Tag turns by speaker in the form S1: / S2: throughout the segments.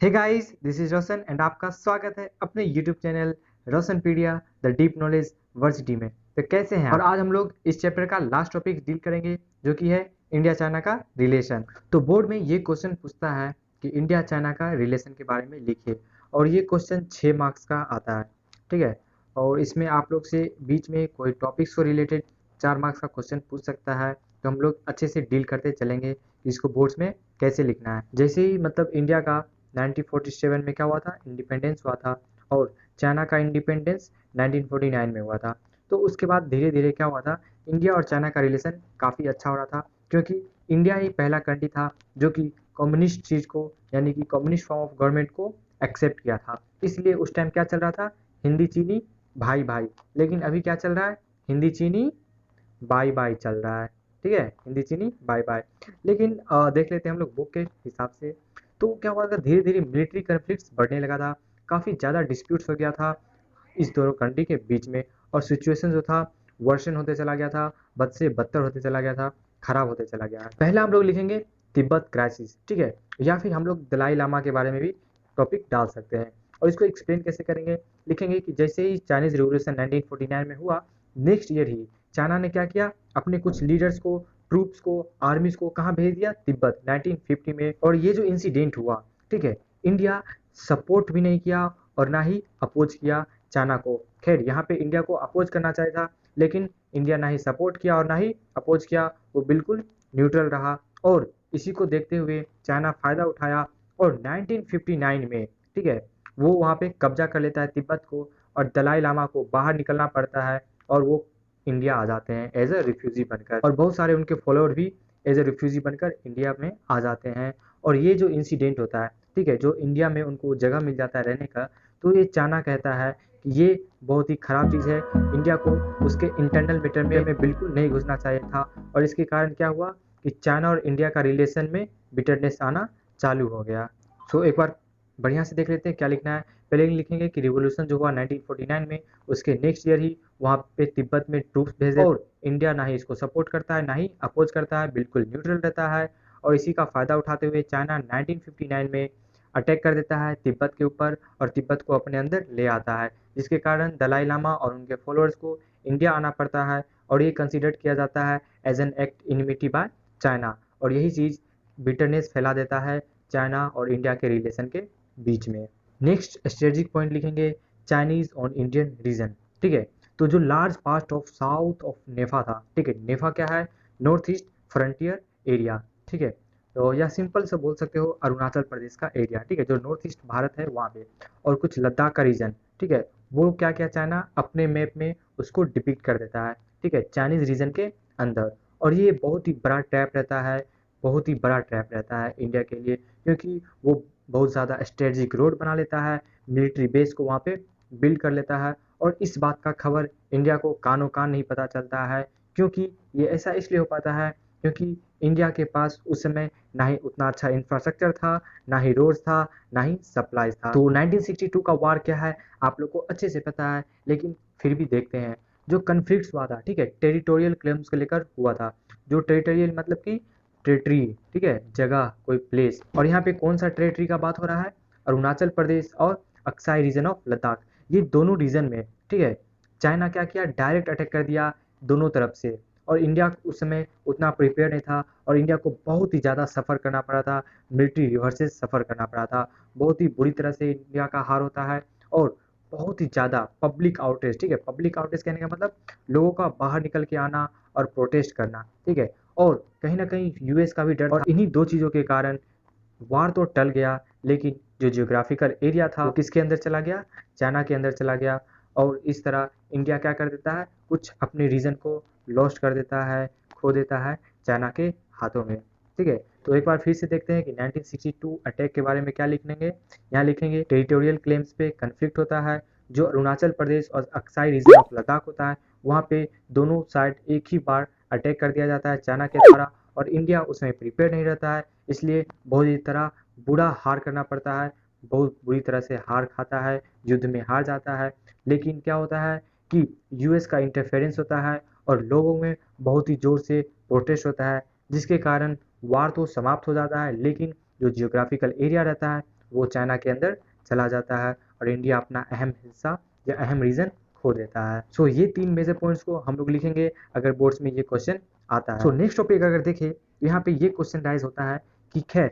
S1: Hey guys, this is Roshan and आपका स्वागत है अपने YouTube channel Roshanpedia the deep knowledge varsity में। तो कैसे हैं आप? और आज हम लोग इस चैप्टर का लास्ट टॉपिक डील करेंगे जो कि है इंडिया चाइना का रिलेशन। तो बोर्ड में ये क्वेश्चन पूछता है कि इंडिया चाइना का रिलेशन के बारे में लिखिए, और ये क्वेश्चन 6 मार्क्स का आता है। ठीक है, और इसमें आप लोग से बीच में कोई टॉपिक्स को रिलेटेड 4 मार्क्स का क्वेश्चन पूछ सकता है। तो हम लोग अच्छे से डील करते चलेंगे कि इसको बोर्ड्स में कैसे लिखना है। जैसे ही मतलब इंडिया का 1947 में क्या हुआ था, इंडिपेंडेंस हुआ था, और चाइना का इंडिपेंडेंस 1949 में हुआ था। तो उसके बाद धीरे धीरे क्या हुआ था, इंडिया और चाइना का रिलेशन काफ़ी अच्छा हो रहा था, क्योंकि इंडिया ही पहला कंट्री था जो कि कम्युनिस्ट चीज़ को, यानी कि कम्युनिस्ट फॉर्म ऑफ गवर्नमेंट को एक्सेप्ट किया था। इसलिए उस टाइम क्या चल रहा था, हिंदी चीनी भाई भाई। लेकिन अभी क्या चल रहा है, हिंदी चीनी बाय बाय चल रहा है। ठीक है, हिंदी चीनी बाय बाय। लेकिन देख लेते हैं हम लोग बुक के हिसाब से। तो क्या हुआ था, धीरे धीरे मिलिट्री कन्फ्लिक्ट्स बढ़ने लगा था, काफ़ी ज़्यादा डिस्प्यूट्स हो गया था इस दोनों कंट्री के बीच में, और सिचुएशन जो था वर्सन होते चला गया था, बद से बदतर होते चला गया था, खराब होते चला गया है। पहला हम लोग लिखेंगे तिब्बत क्राइसिस। ठीक है, या फिर हम लोग दलाई लामा के बारे में भी टॉपिक डाल सकते हैं। और इसको एक्सप्लेन कैसे करेंगे, लिखेंगे कि जैसे ही चाइनीज रिवोल्यूशन 1949 में हुआ, नेक्स्ट ईयर ही चाइना ने क्या किया, अपने कुछ लीडर्स को, ट्रूप्स को, आर्मीज को कहाँ भेज दिया, तिब्बत 1950 में। और ये जो इंसिडेंट हुआ, ठीक है, इंडिया सपोर्ट भी नहीं किया और ना ही अपोज किया चाइना को। खैर, यहाँ पे इंडिया को अपोज करना चाहिए था, लेकिन इंडिया ना ही सपोर्ट किया और ना ही अपोज किया, वो बिल्कुल न्यूट्रल रहा। और इसी को देखते हुए चाइना फायदा उठाया, और 1959 में, ठीक है, वो वहाँ पे कब्जा कर लेता है तिब्बत को, और दलाई लामा को बाहर निकलना पड़ता है, और वो इंडिया आ जाते हैं एज अ रिफ्यूजी बनकर, और बहुत सारे उनके फॉलोअर भी एज अ रिफ्यूजी बनकर इंडिया में आ जाते हैं। और ये जो इंसिडेंट होता है, ठीक है, जो इंडिया में उनको जगह मिल जाता है रहने का, तो ये चाइना कहता है कि ये बहुत ही खराब चीज़ है, इंडिया को उसके इंटरनल मैटर में बिल्कुल नहीं घुसना चाहिए था। और इसके कारण क्या हुआ कि चाइना और इंडिया का रिलेशन में बिटरनेस आना चालू हो गया। सो एक बार बढ़िया से देख लेते हैं क्या लिखना है। पहले लिखेंगे कि रिवोल्यूशन जो हुआ 1949 में, उसके नेक्स्ट ईयर ही वहाँ पे तिब्बत में ट्रूप्स भेजे, और इंडिया ना ही इसको सपोर्ट करता है ना ही अपोज करता है, बिल्कुल न्यूट्रल रहता है। और इसी का फायदा उठाते हुए चाइना 1959 में अटैक कर देता है तिब्बत के ऊपर, और तिब्बत को अपने अंदर ले आता है, जिसके कारण दलाई लामा और उनके फॉलोअर्स को इंडिया आना पड़ता है। और ये कंसिडर किया जाता है as an act enmity by China, और यही चीज़ बिटरनेस फैला देता है चाइना और इंडिया के रिलेशन के बीच में। नेक्स्ट स्ट्रेटेजिक पॉइंट लिखेंगे चाइनीज ऑन इंडियन रीजन। ठीक है, तो जो large part of south of NEFA था, ठीक है, नेफा क्या है, नॉर्थ ईस्ट फ्रंटियर एरिया। ठीक है, तो या सिंपल से बोल सकते हो अरुणाचल प्रदेश का एरिया, ठीक है, जो नॉर्थ ईस्ट भारत है वहाँ पे, और कुछ लद्दाख का रीजन, ठीक है, वो क्या क्या चाइना अपने मैप में उसको डिपिक्ट कर देता है, ठीक है, चाइनीज रीजन के अंदर। और ये बहुत ही बड़ा ट्रैप रहता है, बहुत ही बड़ा ट्रैप रहता है इंडिया के लिए, क्योंकि वो बहुत ज़्यादा स्ट्रेटजिक रोड बना लेता है, मिलिट्री बेस को वहाँ पे बिल्ड कर लेता है। और इस बात का खबर इंडिया को कानो कान नहीं पता चलता है, क्योंकि ये ऐसा इसलिए हो पाता है क्योंकि इंडिया के पास उस समय ना ही उतना अच्छा इंफ्रास्ट्रक्चर था, ना ही रोड्स था, ना ही सप्लाईज था। तो 1962 का वार क्या है आप लोग को अच्छे से पता है, लेकिन फिर भी देखते हैं। जो कन्फ्लिक्ट हुआ था, ठीक है, टेरिटोरियल क्लेम्स को लेकर हुआ था। जो टेरिटोरियल मतलब कि टेरिटरी, ठीक है, जगह, कोई प्लेस। और यहाँ पे कौन सा टेरिटरी का बात हो रहा है, अरुणाचल प्रदेश और अक्साई रीजन ऑफ लद्दाख, ये दोनों रीजन में, ठीक है, चाइना क्या किया, डायरेक्ट अटैक कर दिया दोनों तरफ से। और इंडिया उस समय उतना प्रिपेयर नहीं था, और इंडिया को बहुत ही ज़्यादा सफ़र करना पड़ा था, मिलिट्री रिवर्सेस सफ़र करना पड़ा था, बहुत ही बुरी तरह से इंडिया का हार होता है। और बहुत ही ज़्यादा पब्लिक आउटेज, ठीक है, पब्लिक आउटेज कहने का मतलब लोगों का बाहर निकल के आना और प्रोटेस्ट करना, ठीक है, और कहीं ना कहीं यूएस का भी डर था। और इन्हीं दो चीज़ों के कारण वार तो टल गया, लेकिन जो जियोग्राफिकल एरिया था वो किसके अंदर चला गया, चाइना के अंदर चला गया। और इस तरह इंडिया क्या कर देता है, कुछ अपने रीजन को लॉस्ट कर देता है, खो देता है चाइना के हाथों में। ठीक है, तो एक बार फिर से देखते हैं कि 1962 अटैक के बारे में क्या लिखेंगे। यहाँ लिखेंगे टेरिटोरियल क्लेम्स पे कन्फ्लिक्ट होता है, जो अरुणाचल प्रदेश और अक्साई रीजन ऑफ लद्दाख होता है, वहाँ पे दोनों साइड एक ही बार अटैक कर दिया जाता है चाइना के द्वारा, और इंडिया उसमें प्रिपेयर नहीं रहता है, इसलिए बहुत ही तरह बुरा हार करना पड़ता है, बहुत बुरी तरह से हार खाता है, युद्ध में हार जाता है। लेकिन क्या होता है कि यूएस का इंटरफेरेंस होता है, और लोगों में बहुत ही जोर से प्रोटेस्ट होता है, जिसके कारण वार तो समाप्त हो जाता है, लेकिन जो जियोग्राफिकल एरिया रहता है वो चाइना के अंदर चला जाता है और इंडिया अपना अहम हिस्सा या अहम रीजन खो देता है। सो ये 3 मेजर पॉइंट्स को हम लोग लिखेंगे अगर बोर्ड्स में ये क्वेश्चन आता है। सो नेक्स्ट टॉपिक अगर देखें, यहाँ पे ये क्वेश्चन राइज होता है कि खैर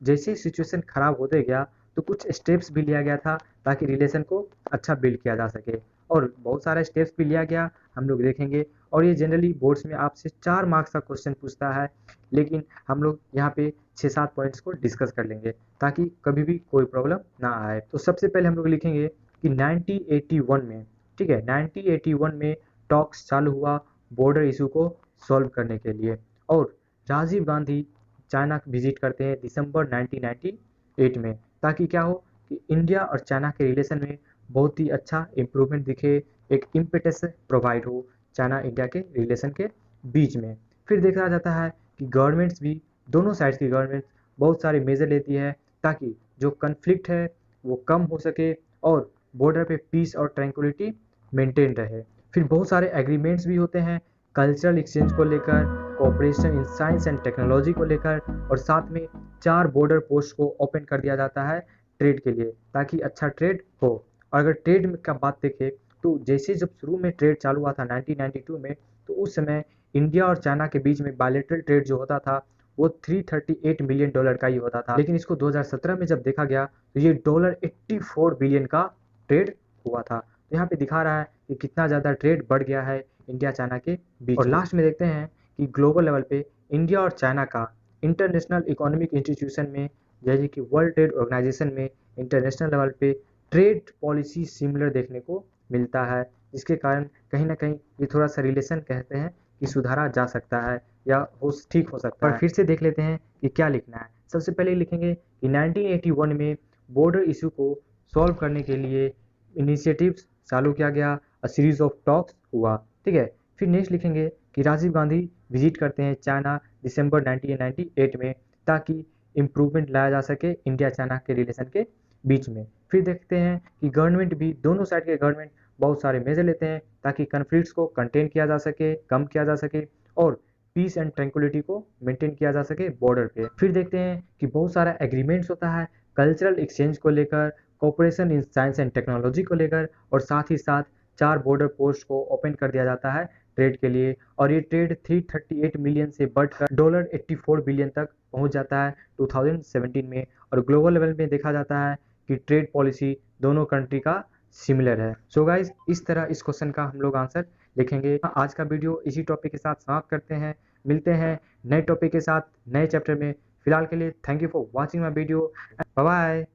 S1: जैसे सिचुएशन खराब होते गया तो कुछ स्टेप्स भी लिया गया था ताकि रिलेशन को अच्छा बिल्ड किया जा सके, और बहुत सारे स्टेप्स भी लिया गया हम लोग देखेंगे। और ये जनरली बोर्ड्स में आपसे 4 मार्क्स का क्वेश्चन पूछता है, लेकिन हम लोग यहाँ पे 6-7 पॉइंट्स को डिस्कस कर लेंगे ताकि कभी भी कोई प्रॉब्लम ना आए। तो सबसे पहले हम लोग लिखेंगे कि 1981 में, ठीक है, 1981 में टॉक्स चालू हुआ बॉर्डर इशू को सॉल्व करने के लिए, और राजीव गांधी चाइना विजिट करते हैं दिसंबर 1998 में, ताकि क्या हो कि इंडिया और चाइना के रिलेशन में बहुत ही अच्छा इम्प्रूवमेंट दिखे, एक इम्पेटस प्रोवाइड हो चाइना इंडिया के रिलेशन के बीच में। फिर देखा जाता है कि गवर्नमेंट्स भी, दोनों साइड्स की गवर्नमेंट्स बहुत सारे मेजर लेती है ताकि जो कन्फ्लिक्ट है वो कम हो सके और बॉर्डर पे पीस और ट्रैंक्विलिटी मेंटेन रहे। फिर बहुत सारे एग्रीमेंट्स भी होते हैं कल्चरल एक्सचेंज को लेकर, cooperation in science and technology को लेकर, और साथ में 4 बॉर्डर पोस्ट को ओपन कर दिया जाता है ट्रेड के लिए ताकि अच्छा ट्रेड हो। और अगर ट्रेड का बात देखें तो जैसे जब शुरू में ट्रेड चालू हुआ था 1992 में, तो उस समय इंडिया और चाइना के बीच में बायलैटरल ट्रेड जो होता था वो $338 मिलियन का ही होता था, लेकिन इसको 2017 में जब देखा गया तो ये $84 बिलियन का ट्रेड हुआ था। तो यहाँ पे दिखा रहा है कि कितना ज़्यादा ट्रेड बढ़ गया है इंडिया चाइना के बीच। और लास्ट में देखते हैं कि ग्लोबल लेवल पे इंडिया और चाइना का इंटरनेशनल इकोनॉमिक इंस्टीट्यूशन में, जैसे कि वर्ल्ड ट्रेड ऑर्गेनाइजेशन में, इंटरनेशनल लेवल पे ट्रेड पॉलिसी सिमिलर देखने को मिलता है, जिसके कारण कहीं ना कहीं ये थोड़ा सा रिलेशन कहते हैं कि सुधारा जा सकता है या हो ठीक हो सकता है। और फिर से देख लेते हैं कि क्या लिखना है। सबसे पहले लिखेंगे कि 1981 में बॉर्डर इशू को सॉल्व करने के लिए इनिशिएटिव्स चालू किया गया, अ सीरीज ऑफ टॉक्स हुआ, ठीक है। फिर नेक्स्ट लिखेंगे कि राजीव गांधी विजिट करते हैं चाइना दिसंबर 1998 में ताकि इम्प्रूवमेंट लाया जा सके इंडिया चाइना के रिलेशन के बीच में। फिर देखते हैं कि गवर्नमेंट भी, दोनों साइड के गवर्नमेंट बहुत सारे मेजर लेते हैं ताकि कन्फ्लिक्ट्स को कंटेन किया जा सके, कम किया जा सके, और पीस एंड ट्रैंक्विलिटी को मेंटेन किया जा सके बॉर्डर पे। फिर देखते हैं कि बहुत सारा एग्रीमेंट्स होता है कल्चरल एक्सचेंज को लेकर, cooperation in science and technology को लेकर, और साथ ही साथ 4 बॉर्डर पोस्ट को ओपन कर दिया जाता है ट्रेड के लिए, और ये ट्रेड 338 मिलियन से बढ़कर $84 बिलियन तक पहुंच जाता है 2017 में। और ग्लोबल लेवल में देखा जाता है कि ट्रेड पॉलिसी दोनों कंट्री का सिमिलर है। सो गाइज, इस तरह इस क्वेश्चन का हम लोग आंसर लिखेंगे। आज का वीडियो इसी टॉपिक के साथ समाप्त करते हैं, मिलते हैं नए टॉपिक के साथ नए चैप्टर में। फिलहाल के लिए thank you for watching my video, bye bye.